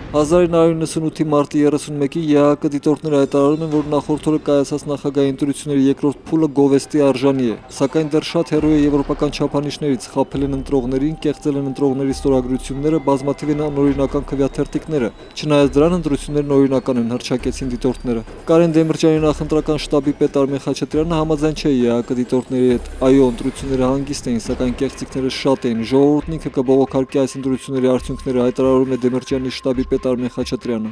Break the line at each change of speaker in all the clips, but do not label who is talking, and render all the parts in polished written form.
1998-ի մարտի 31-ի ԵԱՀԿ դիտորդները հայտարարում են, որ նախորդ օրը կայացած նախագահի ընտրությունների երկրորդ փուլը գովեստի արժանի է, սակայն դեռ շատ հեռու է եվրոպական չափանիշներից, խաբել են ընտրողներին, կեղծել են ընտրողների ստորագրությունները, բազմաթիվ են անօրինական քվեաթերթիկները։ Չնայած դրան ընտրություններն օրինական են, հռչակեցին դիտորդները։ Կարեն Դեմիրճյանի նախընտրական շտաբի պետ Արմեն Խաչատրյանը համաձայն չէ ԵԱՀԿ դիտորդների հետ։ Այո, ընտրությունները հանգիստ էին, սակայն կեղծիքները շատ էին։ Ժողովուրդն ինքը կբողոքարկի այս ընտրությունների արդյունքները, հայտարարում է Դեմիրճյանի շտաբի պետ Արմեն Խաչատրյանը։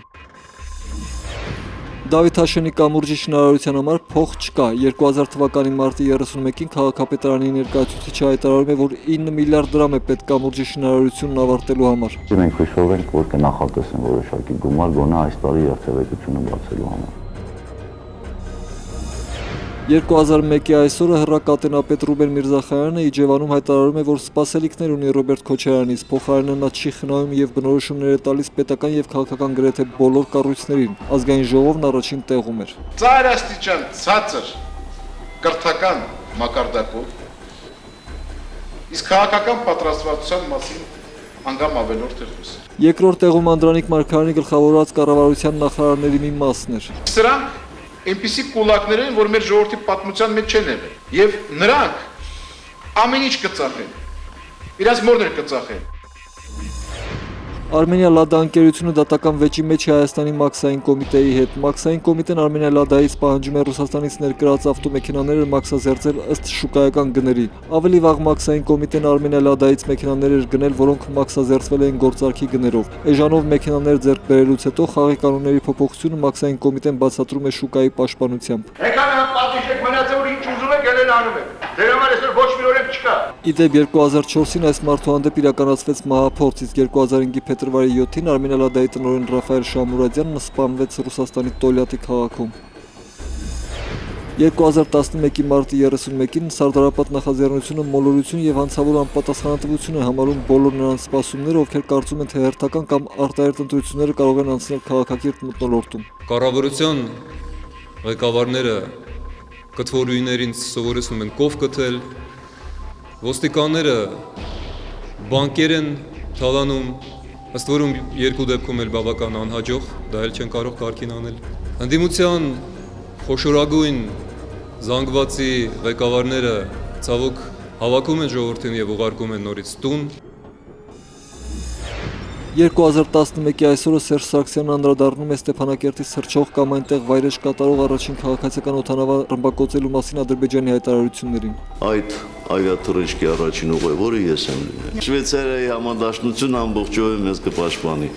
Դավիթ Հաշենի կամուրջի շինարարության համար փող չկա։ 2000 թվականի մարտի 31-ին քաղաքապետարանի ներկայացուցիչը հայտարարում է, որ 9 միլիարդ դրամ է պետք կամուրջի շինարարությունն ավարտելու համար։
Մենք հույսով ենք, որ կնախատեսեն որոշակի գումար գոնե այս տարի երթևեկությունը բացելու համար։
2001-ի այսօրը հեռակատենապետ Ռուբեն Միրզախարյանը Իջևանում հայտարարում է, որ սպասելիքներ ունի Ռոբերտ Քոչարյանից, փոխարենը նա չի խնայում եւ բնորոշումներ է տալիս պետական եւ քաղաքական գրեթե բոլոր կառույցներին։ Ազգային ժողովն առաջին տեղում էր։
Ծայրաստիճան ցածր կրթական մակարդակով իսկ քաղաքական պատրաստվածության մասին անգամ ավելորդ է խոսել։
Երկրորդ տեղում Անդրանիկ Մարգարյանի գլխավորած կառավարության նախարարների մի մասն էր։
Սրանք այնպիսի կուլակներ են, որ մեր ժողովրդի պատմության մեջ չեն եղել։ Եվ նրանք ամեն ինչ կծախեն։ Իրաց մորներ կծախեն։
Արմենիա Լադա ընկերությունը դատական վեճի մեջ է Հայաստանի մաքսային կոմիտեի հետ։ Մաքսային կոմիտեն Արմենիա Լադայից պահանջում է Ռուսաստանից ներկրած ավտոմեքենաները մաքսազերծել ըստ շուկայական գների։ Ավելի վաղ մաքսային կոմիտեն Արմենիա Լադայից մեքենաներ էր գնել, որոնք մաքսազերծվել էին գործարքի գներով։ Էժանով մեքենաներ ձեռք բերելուց հետո խաղի կանոնների փոփոխությունը մաքսային կոմիտեն բացատրում է շուկայի պաշտպանությամբ։
Եկան պատիժեք մնացել, որ ինչ ուզում եք ելել անում եք։ Դեր համար այսօր ոչ մի օրենք չկա։
Իդեպ 2004-ին այս մարդուհանդեպ իրականացվեց մահափորձ, իսկ 2005-ի փետրվարի 7-ին Արմենիա Լադայի տնօրեն Ռաֆայել Շամուրադյանն սպանվեց Ռուսաստանի Տոլյատի քաղաքում։ 2011-ի մարտի 31-ին Սարդարապատ նախաձեռնությունը մոլորություն եւ հանցավոր անպատասխանատվություն է համարում բոլոր նրանց սպասումները, ովքեր կարծում են, թե հերթական կամ արտահերթ ընտրությունները կարող են անցնել քաղաքակիրթ մթնոլորտում։
Կառավարության ղեկավարները կթվորուհիներին սովորեցնում են կով կթել, ոստիկանները բանկեր են թալանում, ըստ որում երկու դեպքում էլ բավական անհաջող, դա էլ չեն կարող կարգին անել։ Ընդդիմության խոշորագույն զանգվածի ղեկավարները ցավոք հավաքում են ժողովրդին եւ ուղարկում են նորից տուն։
2011-ի այսօրը Սերժ Սարգսյանն անդրադառնում է Ստեփանակերտի սրճող կամ այնտեղ վայրեջ կատարող առաջին քաղաքացիական օդանավը ռմբակոծելու մասին Ադրբեջանի հայտարարություններին։
Այդ ավիաթռիչքի առաջին ուղևորը ես եմ լինել։ Շվեյցարիայի համադաշնությունը ամբողջովին մեզ կպաշտպանի։